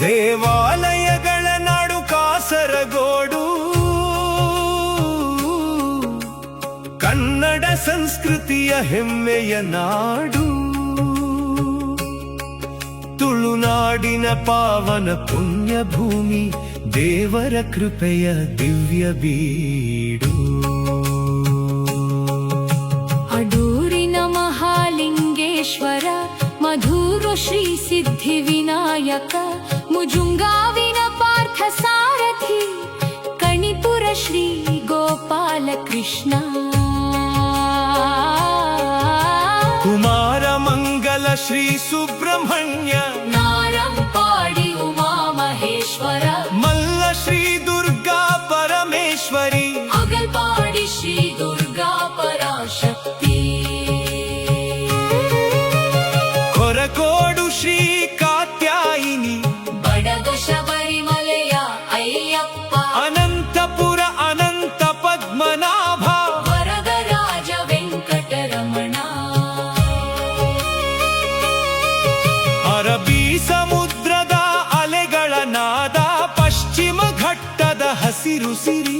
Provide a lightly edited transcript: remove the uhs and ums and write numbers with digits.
ದೇವಾಲಯಗಳ ನಾಡು ಕಾಸರಗೋಡು, ಕನ್ನಡ ಸಂಸ್ಕೃತಿಯ ಹೆಮ್ಮೆಯ ನಾಡು, ತುಳುನಾಡಿನ ಪಾವನ ಪುಣ್ಯ ಭೂಮಿ, ದೇವರ ಕೃಪೆಯ ದಿವ್ಯ ಬೀಡು. ಅಡೂರಿನ ಮಹಾಲಿಂಗೇಶ್ವರ, ಮಧೂರು ಶ್ರೀ ಸಿದ್ಧಿ ವಿನಾಯಕ, ಮುಜುಂಗಾವಿನ ಪಾರ್ಥ ಸಾರಥಿ, ಕಣಿಪುರ ಶ್ರೀ ಗೋಪಾಲ ಕೃಷ್ಣ, ಕುಮಾರ ಮಂಗಲ ಶ್ರೀ ಸುಬ್ರಹ್ಮಣ್ಯ, ನಾರಂಪಾಡಿ ಉಮಾ ಮಹೇಶ್ವರ, ಮಲ್ಲ ಶ್ರೀ ದುರ್ಗಾ ಪರಮೇಶ್ವರಿ, ಅಗಲ್ಪಾಡಿ ಶ್ರೀ ದುರ್ಗಾ ಪರಾಶಕ್ತಿ, ಕೊರಕೋಡು ಶ್ರೀ ಕಾತ್ಯಾಯಿನಿ, ಬಡಗ ಶಬರಿಮಲೆಯ ಅಯ್ಯಪ್ಪ, ಅನಂತಪುರ ಅನಂತ ಪದ್ಮನಾಭ, ವರದರಾಜ ವೆಂಕಟರಮಣ, ಅರಬ್ಬಿ ಸಮುದ್ರದ ಅಲೆಗಳ ನಾದ, ಪಶ್ಚಿಮ ಘಟ್ಟದ ಹಸಿರು ಸಿರಿ,